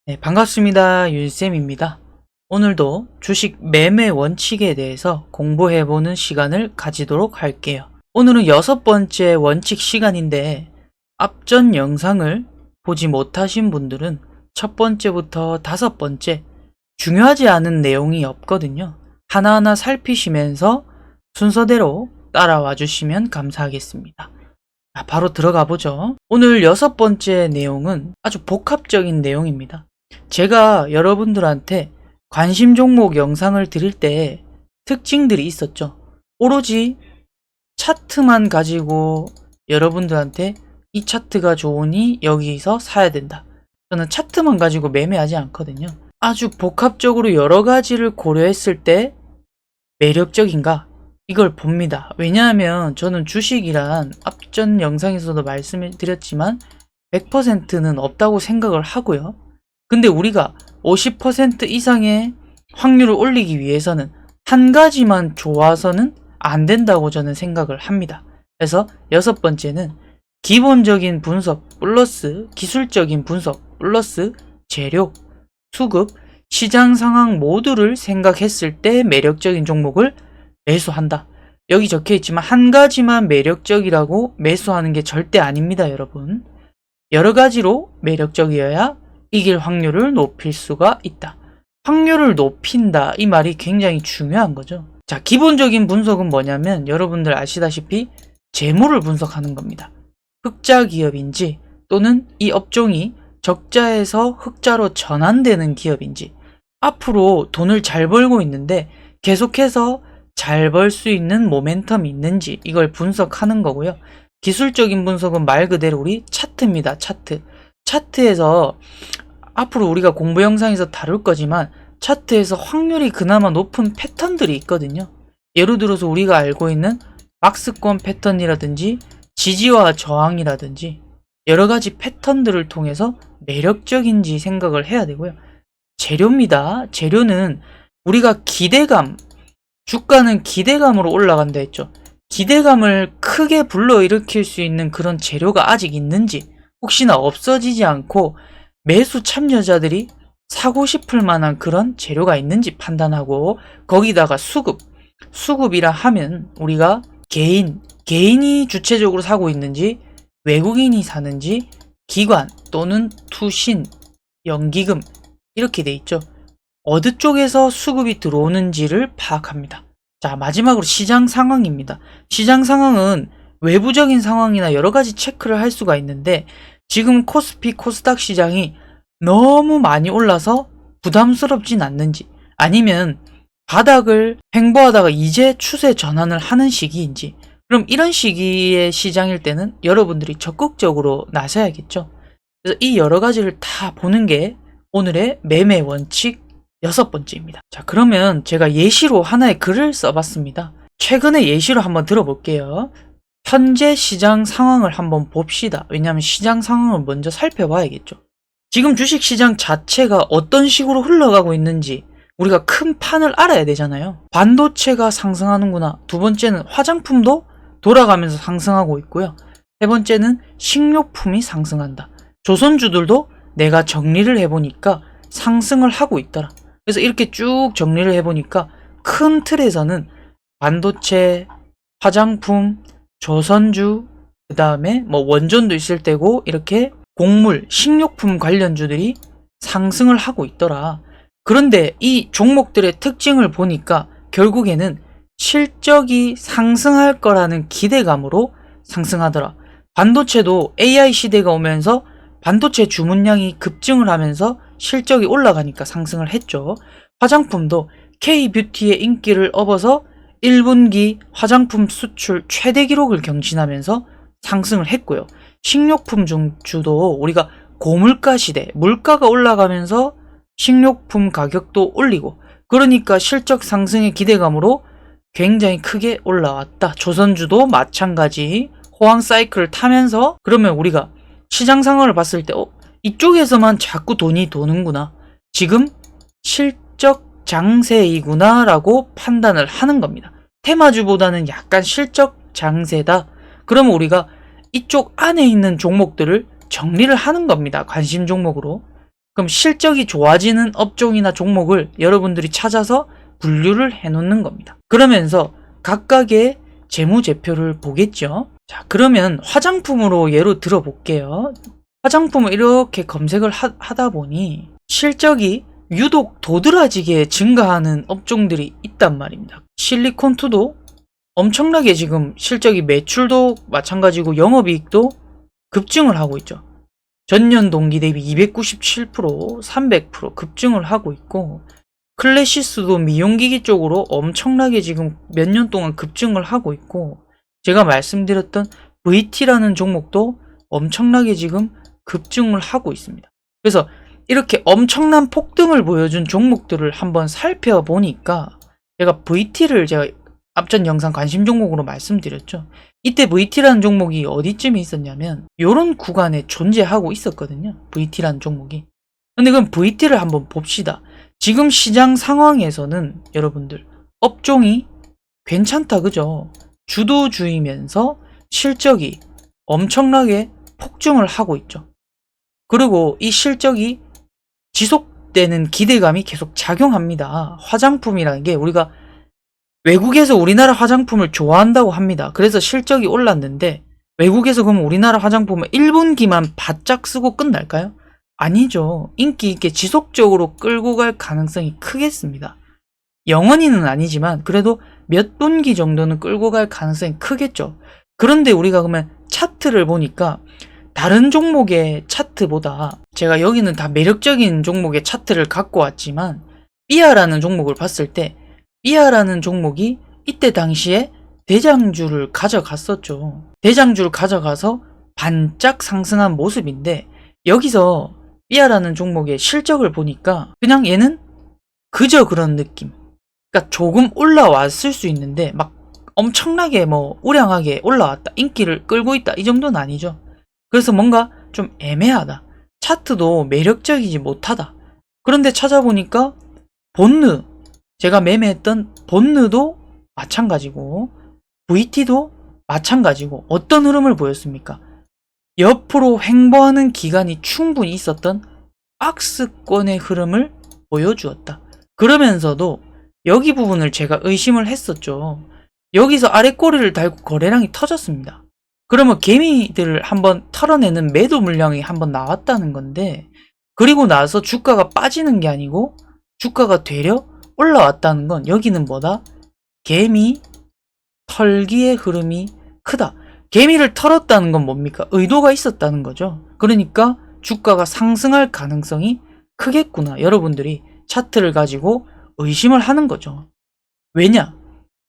네, 반갑습니다. 윤쌤입니다. 오늘도 주식 매매 원칙에 대해서 공부해보는 시간을 가지도록 할게요. 오늘은 6번째 원칙 시간인데 앞전 영상을 보지 못하신 분들은 첫 번째부터 5번째 중요하지 않은 내용이 없거든요. 하나하나 살피시면서 순서대로 따라와 주시면 감사하겠습니다. 바로 들어가 보죠. 오늘 6번째 내용은 아주 복합적인 내용입니다. 제가 여러분들한테 관심 종목 영상을 드릴 때 특징들이 있었죠. 오로지 차트만 가지고 여러분들한테 이 차트가 좋으니 여기서 사야 된다. 저는 차트만 가지고 매매하지 않거든요. 아주 복합적으로 여러 가지를 고려했을 때 매력적인가? 이걸 봅니다. 왜냐하면 저는 주식이란 앞전 영상에서도 말씀을 드렸지만 100%는 없다고 생각을 하고요. 근데 우리가 50% 이상의 확률을 올리기 위해서는 한 가지만 좋아서는 안 된다고 저는 생각을 합니다. 그래서 6번째는 기본적인 분석 플러스 기술적인 분석 플러스 재료, 수급, 시장 상황 모두를 생각했을 때 매력적인 종목을 매수한다. 여기 적혀있지만 한 가지만 매력적이라고 매수하는 게 절대 아닙니다, 여러분. 여러 가지로 매력적이어야 이길 확률을 높일 수가 있다. 확률을 높인다, 이 말이 굉장히 중요한 거죠. 자, 기본적인 분석은 뭐냐면 여러분들 아시다시피 재물을 분석하는 겁니다. 흑자 기업인지 또는 이 업종이 적자에서 흑자로 전환되는 기업인지, 앞으로 돈을 잘 벌고 있는데 계속해서 잘 벌 수 있는 모멘텀이 있는지, 이걸 분석하는 거고요. 기술적인 분석은 말 그대로 우리 차트입니다. 차트에서 앞으로 우리가 공부 영상에서 다룰 거지만 차트에서 확률이 그나마 높은 패턴들이 있거든요. 예를 들어서 우리가 알고 있는 박스권 패턴이라든지 지지와 저항이라든지 여러 가지 패턴들을 통해서 매력적인지 생각을 해야 되고요. 재료입니다. 재료는 우리가 기대감, 주가는 기대감으로 올라간다 했죠. 기대감을 크게 불러일으킬 수 있는 그런 재료가 아직 있는지, 혹시나 없어지지 않고 매수 참여자들이 사고 싶을 만한 그런 재료가 있는지 판단하고, 거기다가 수급이라 하면 우리가 개인이 주체적으로 사고 있는지, 외국인이 사는지, 기관 또는 투신, 연기금 이렇게 돼 있죠. 어느 쪽에서 수급이 들어오는지를 파악합니다. 자, 마지막으로 시장 상황입니다. 시장 상황은 외부적인 상황이나 여러 가지 체크를 할 수가 있는데, 지금 코스피, 코스닥 시장이 너무 많이 올라서 부담스럽진 않는지, 아니면 바닥을 횡보하다가 이제 추세 전환을 하는 시기인지, 그럼 이런 시기의 시장일 때는 여러분들이 적극적으로 나서야겠죠. 그래서 이 여러 가지를 다 보는 게 오늘의 매매 원칙 6번째입니다. 자, 그러면 제가 예시로 하나의 글을 써봤습니다. 최근의 예시로 한번 들어볼게요. 현재 시장 상황을 한번 봅시다. 왜냐하면 시장 상황을 먼저 살펴봐야겠죠. 지금 주식시장 자체가 어떤 식으로 흘러가고 있는지 우리가 큰 판을 알아야 되잖아요. 반도체가 상승하는구나. 두 번째는 화장품도 돌아가면서 상승하고 있고요. 세 번째는 식료품이 상승한다. 조선주들도 내가 정리를 해보니까 상승을 하고 있더라. 그래서 이렇게 쭉 정리를 해보니까 큰 틀에서는 반도체, 화장품, 조선주, 그 다음에 뭐 원전도 있을 때고 이렇게 곡물, 식료품 관련주들이 상승을 하고 있더라. 그런데 이 종목들의 특징을 보니까 결국에는 실적이 상승할 거라는 기대감으로 상승하더라. 반도체도 AI 시대가 오면서 반도체 주문량이 급증을 하면서 실적이 올라가니까 상승을 했죠. 화장품도 K-뷰티의 인기를 업어서 1분기 화장품 수출 최대 기록을 경신하면서 상승을 했고요. 식료품 주도 우리가 고물가 시대, 물가가 올라가면서 식료품 가격도 올리고, 그러니까 실적 상승의 기대감으로 굉장히 크게 올라왔다. 조선주도 마찬가지 호황 사이클을 타면서, 그러면 우리가 시장 상황을 봤을 때 이쪽에서만 자꾸 돈이 도는구나, 지금 실적 장세이구나 라고 판단을 하는 겁니다. 테마주보다는 약간 실적 장세다. 그러면 우리가 이쪽 안에 있는 종목들을 정리를 하는 겁니다. 관심 종목으로. 그럼 실적이 좋아지는 업종이나 종목을 여러분들이 찾아서 분류를 해 놓는 겁니다. 그러면서 각각의 재무제표를 보겠죠. 자, 그러면 화장품으로 예로 들어볼게요. 화장품을 이렇게 검색을 하다 보니 실적이 유독 도드라지게 증가하는 업종들이 있단 말입니다. 실리콘투도 엄청나게 지금 실적이 매출도 마찬가지고 영업이익도 급증을 하고 있죠. 전년 동기 대비 297%, 300% 급증을 하고 있고, 클래시스도 미용기기 쪽으로 엄청나게 지금 몇 년 동안 급증을 하고 있고, 제가 말씀드렸던 VT라는 종목도 엄청나게 지금 급증을 하고 있습니다. 그래서 이렇게 엄청난 폭등을 보여준 종목들을 한번 살펴보니까, 제가 앞전 영상 관심 종목으로 말씀드렸죠. 이때 VT라는 종목이 어디쯤에 있었냐면 요런 구간에 존재하고 있었거든요. VT라는 종목이. 근데 그럼 VT를 한번 봅시다. 지금 시장 상황에서는 여러분들 업종이 괜찮다, 그죠? 주도주이면서 실적이 엄청나게 폭증을 하고 있죠. 그리고 이 실적이 지속되는 기대감이 계속 작용합니다. 화장품이라는 게 우리가 외국에서 우리나라 화장품을 좋아한다고 합니다. 그래서 실적이 올랐는데 외국에서 그럼 우리나라 화장품을 1분기만 바짝 쓰고 끝날까요? 아니죠. 인기 있게 지속적으로 끌고 갈 가능성이 크겠습니다. 영원히는 아니지만 그래도 몇 분기 정도는 끌고 갈 가능성이 크겠죠. 그런데 우리가 그러면 차트를 보니까 다른 종목의 차트보다, 제가 여기는 다 매력적인 종목의 차트를 갖고 왔지만 삐아라는 종목을 봤을 때 삐아라는 종목이 이때 당시에 대장주를 가져갔었죠. 대장주를 가져가서 반짝 상승한 모습인데, 여기서 삐아라는 종목의 실적을 보니까 그냥 얘는 그저 그런 느낌. 그러니까 조금 올라왔을 수 있는데 막 엄청나게 우량하게 올라왔다, 인기를 끌고 있다, 이 정도는 아니죠. 그래서 뭔가 좀 애매하다, 차트도 매력적이지 못하다. 그런데 찾아보니까 본느, 제가 매매했던 본느도 마찬가지고 VT도 마찬가지고 어떤 흐름을 보였습니까? 옆으로 횡보하는 기간이 충분히 있었던 박스권의 흐름을 보여주었다. 그러면서도 여기 부분을 제가 의심을 했었죠. 여기서 아래 꼬리를 달고 거래량이 터졌습니다. 그러면 개미들을 한번 털어내는 매도 물량이 한번 나왔다는 건데, 그리고 나서 주가가 빠지는 게 아니고 주가가 되려 올라왔다는 건 여기는 뭐다? 개미 털기의 흐름이 크다. 개미를 털었다는 건 뭡니까? 의도가 있었다는 거죠. 그러니까 주가가 상승할 가능성이 크겠구나. 여러분들이 차트를 가지고 의심을 하는 거죠. 왜냐?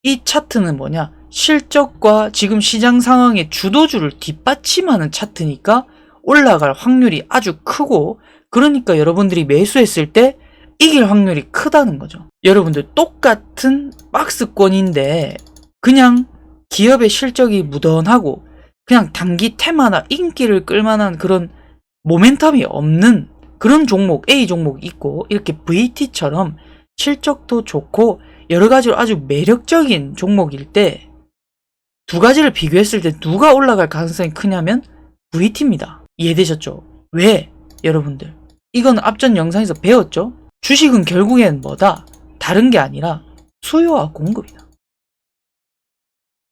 이 차트는 뭐냐? 실적과 지금 시장 상황의 주도주를 뒷받침하는 차트니까 올라갈 확률이 아주 크고, 그러니까 여러분들이 매수했을 때 이길 확률이 크다는 거죠. 여러분들 똑같은 박스권인데 그냥 기업의 실적이 무던하고 그냥 단기 테마나 인기를 끌만한 그런 모멘텀이 없는 그런 종목, A 종목이 있고, 이렇게 VT처럼 실적도 좋고 여러 가지로 아주 매력적인 종목일 때 두 가지를 비교했을 때 누가 올라갈 가능성이 크냐면 VT입니다. 이해되셨죠? 왜? 여러분들 이건 앞전 영상에서 배웠죠? 주식은 결국엔 뭐다? 다른 게 아니라 수요와 공급이다.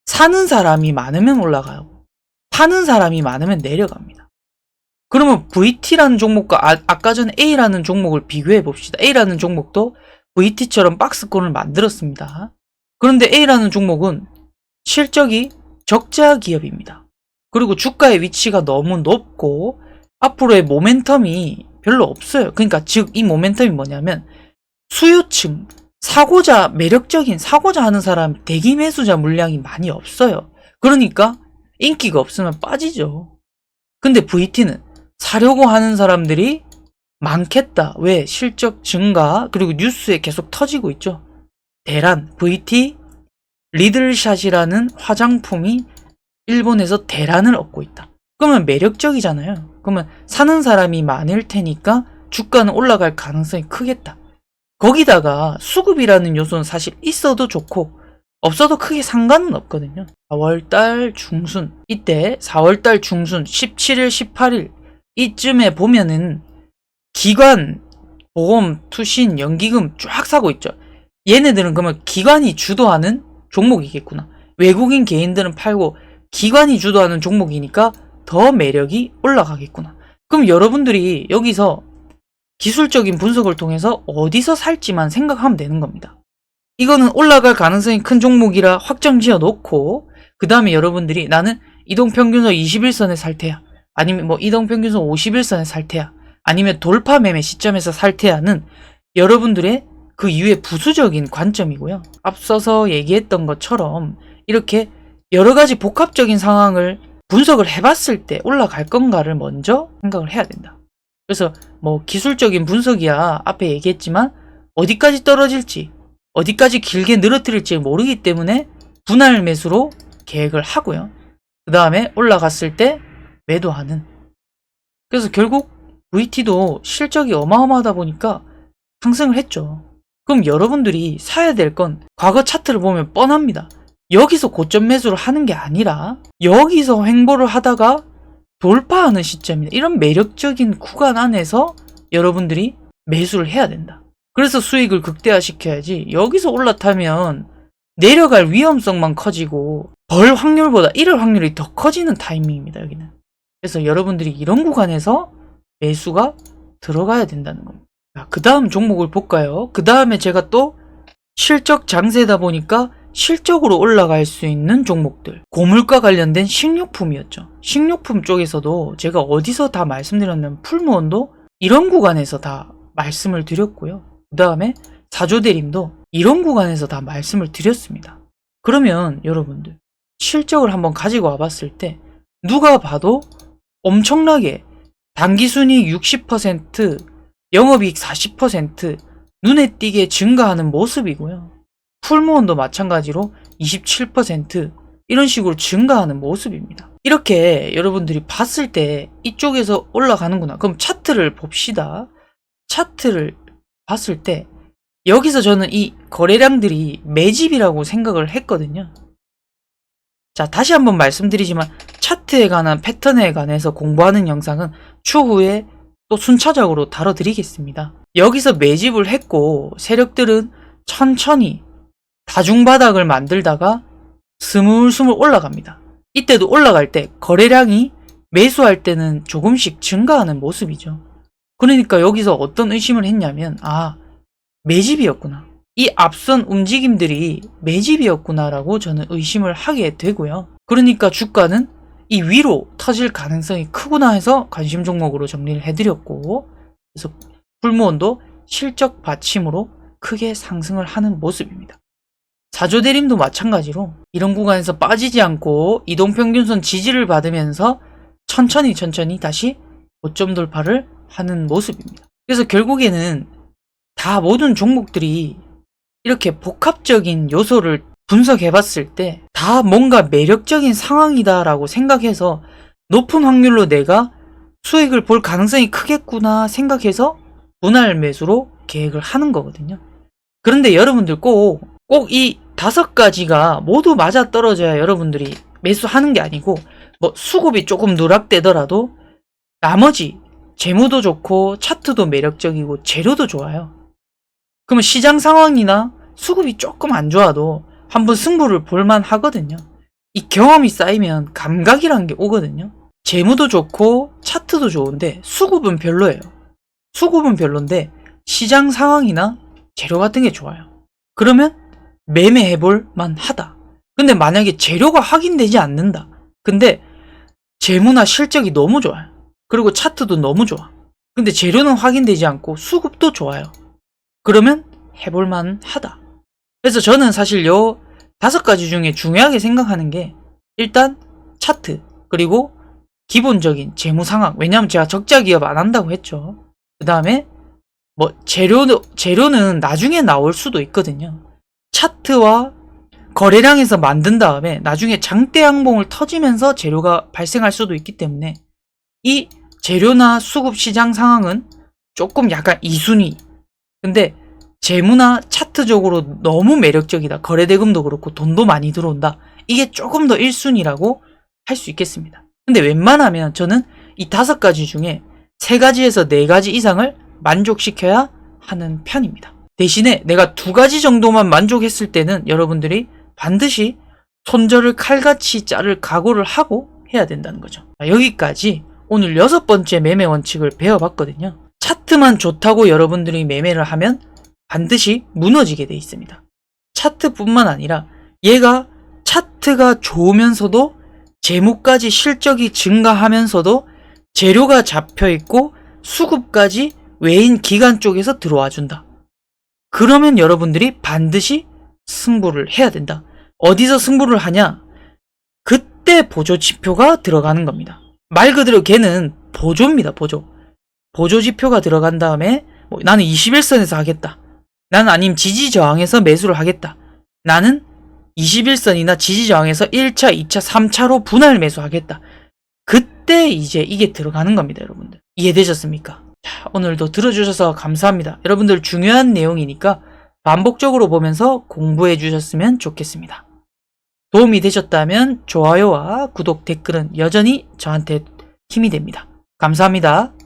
사는 사람이 많으면 올라가요. 파는 사람이 많으면 내려갑니다. 그러면 VT라는 종목과 아까 전에 A라는 종목을 비교해 봅시다. A라는 종목도 VT처럼 박스권을 만들었습니다. 그런데 A라는 종목은 실적이 적자 기업입니다. 그리고 주가의 위치가 너무 높고 앞으로의 모멘텀이 별로 없어요. 그러니까 즉 이 모멘텀이 뭐냐면 수요층, 매력적인 사고자 하는 사람, 대기 매수자 물량이 많이 없어요. 그러니까 인기가 없으면 빠지죠. 근데 VT는 사려고 하는 사람들이 많겠다. 왜? 실적 증가, 그리고 뉴스에 계속 터지고 있죠. 대란, VT, 리들샷이라는 화장품이 일본에서 대란을 얻고 있다. 그러면 매력적이잖아요. 그러면 사는 사람이 많을 테니까 주가는 올라갈 가능성이 크겠다. 거기다가 수급이라는 요소는 사실 있어도 좋고 없어도 크게 상관은 없거든요. 4월달 중순, 이때 4월달 중순 17일, 18일 이쯤에 보면은 기관, 보험, 투신, 연기금 쫙 사고 있죠. 얘네들은 그러면 기관이 주도하는 종목이겠구나. 외국인 개인들은 팔고 기관이 주도하는 종목이니까 더 매력이 올라가겠구나. 그럼 여러분들이 여기서 기술적인 분석을 통해서 어디서 살지만 생각하면 되는 겁니다. 이거는 올라갈 가능성이 큰 종목이라 확정 지어 놓고, 그 다음에 여러분들이 나는 이동평균선 21선에 살 테야, 아니면 뭐 이동평균선 51선에 살 테야, 아니면 돌파 매매 시점에서 살 테야는 여러분들의 그 이후에 부수적인 관점이고요. 앞서서 얘기했던 것처럼 이렇게 여러 가지 복합적인 상황을 분석을 해봤을 때 올라갈 건가를 먼저 생각을 해야 된다. 그래서 뭐 기술적인 분석이야 앞에 얘기했지만 어디까지 떨어질지, 어디까지 길게 늘어뜨릴지 모르기 때문에 분할 매수로 계획을 하고요. 그 다음에 올라갔을 때 매도하는. 그래서 결국 VT도 실적이 어마어마하다 보니까 상승을 했죠. 그럼 여러분들이 사야 될 건 과거 차트를 보면 뻔합니다. 여기서 고점 매수를 하는 게 아니라 여기서 횡보를 하다가 돌파하는 시점이다. 이런 매력적인 구간 안에서 여러분들이 매수를 해야 된다. 그래서 수익을 극대화시켜야지 여기서 올라타면 내려갈 위험성만 커지고 벌 확률보다 잃을 확률이 더 커지는 타이밍입니다. 여기는. 그래서 여러분들이 이런 구간에서 매수가 들어가야 된다는 겁니다. 그 다음 종목을 볼까요? 그 다음에 제가 또 실적 장세다 보니까 실적으로 올라갈 수 있는 종목들, 고물가 관련된 식료품이었죠. 식료품 쪽에서도 제가 어디서 다 말씀드렸냐면 풀무원도 이런 구간에서 다 말씀을 드렸고요. 그 다음에 사조대림도 이런 구간에서 다 말씀을 드렸습니다. 그러면 여러분들 실적을 한번 가지고 와봤을 때 누가 봐도 엄청나게 당기순이익 60%, 영업이익 40% 눈에 띄게 증가하는 모습이고요. 풀무원도 마찬가지로 27% 이런 식으로 증가하는 모습입니다. 이렇게 여러분들이 봤을 때 이쪽에서 올라가는구나. 그럼 차트를 봅시다. 차트를 봤을 때 여기서 저는 이 거래량들이 매집이라고 생각을 했거든요. 자, 다시 한번 말씀드리지만 차트에 관한 패턴에 관해서 공부하는 영상은 추후에 또 순차적으로 다뤄드리겠습니다. 여기서 매집을 했고 세력들은 천천히 다중바닥을 만들다가 스물스물 올라갑니다. 이때도 올라갈 때 거래량이 매수할 때는 조금씩 증가하는 모습이죠. 그러니까 여기서 어떤 의심을 했냐면 매집이었구나. 이 앞선 움직임들이 매집이었구나라고 저는 의심을 하게 되고요. 그러니까 주가는 이 위로 터질 가능성이 크구나 해서 관심 종목으로 정리를 해드렸고, 그래서 풀무원도 실적 받침으로 크게 상승을 하는 모습입니다. 사조대림도 마찬가지로 이런 구간에서 빠지지 않고 이동평균선 지지를 받으면서 천천히 다시 고점 돌파를 하는 모습입니다. 그래서 결국에는 다 모든 종목들이 이렇게 복합적인 요소를 분석해봤을 때 다 뭔가 매력적인 상황이다라고 생각해서 높은 확률로 내가 수익을 볼 가능성이 크겠구나 생각해서 분할 매수로 계획을 하는 거거든요. 그런데 여러분들 꼭 이 5가지가 모두 맞아떨어져야 여러분들이 매수하는 게 아니고, 뭐 수급이 조금 누락되더라도 나머지 재무도 좋고 차트도 매력적이고 재료도 좋아요. 그러면 시장 상황이나 수급이 조금 안 좋아도 한번 승부를 볼만 하거든요. 이 경험이 쌓이면 감각이라는 게 오거든요. 재무도 좋고 차트도 좋은데 수급은 별로예요. 수급은 별론데 시장 상황이나 재료 같은 게 좋아요. 그러면 매매해볼 만하다. 근데 만약에 재료가 확인되지 않는다. 근데 재무나 실적이 너무 좋아요. 그리고 차트도 너무 좋아. 근데 재료는 확인되지 않고 수급도 좋아요. 그러면 해볼만 하다. 그래서 저는 사실 요 5가지 중에 중요하게 생각하는 게 일단 차트, 그리고 기본적인 재무 상황. 왜냐하면 제가 적자 기업 안 한다고 했죠. 그 다음에 뭐 재료는 나중에 나올 수도 있거든요. 차트와 거래량에서 만든 다음에 나중에 장대 양봉을 터지면서 재료가 발생할 수도 있기 때문에 이 재료나 수급 시장 상황은 조금 약간 2순위. 근데 재무나 차트적으로 너무 매력적이다. 거래대금도 그렇고 돈도 많이 들어온다. 이게 조금 더 1순위라고 할 수 있겠습니다. 근데 웬만하면 저는 이 5가지 중에 3가지에서 4가지 이상을 만족시켜야 하는 편입니다. 대신에 내가 2가지 정도만 만족했을 때는 여러분들이 반드시 손절을 칼같이 자를 각오를 하고 해야 된다는 거죠. 여기까지 오늘 6번째 매매 원칙을 배워봤거든요. 차트만 좋다고 여러분들이 매매를 하면 반드시 무너지게 돼 있습니다. 차트뿐만 아니라 얘가 차트가 좋으면서도 재무까지 실적이 증가하면서도 재료가 잡혀있고 수급까지 외인 기관 쪽에서 들어와 준다. 그러면 여러분들이 반드시 승부를 해야 된다. 어디서 승부를 하냐? 그때 보조지표가 들어가는 겁니다. 말 그대로 걔는 보조입니다. 보조지표가 들어간 다음에 나는 21선에서 하겠다. 나는 아니면 지지저항에서 매수를 하겠다. 나는 21선이나 지지저항에서 1차, 2차, 3차로 분할 매수하겠다. 그때 이제 이게 들어가는 겁니다. 여러분들. 이해되셨습니까? 자, 오늘도 들어주셔서 감사합니다. 여러분들 중요한 내용이니까 반복적으로 보면서 공부해 주셨으면 좋겠습니다. 도움이 되셨다면 좋아요와 구독, 댓글은 여전히 저한테 힘이 됩니다. 감사합니다.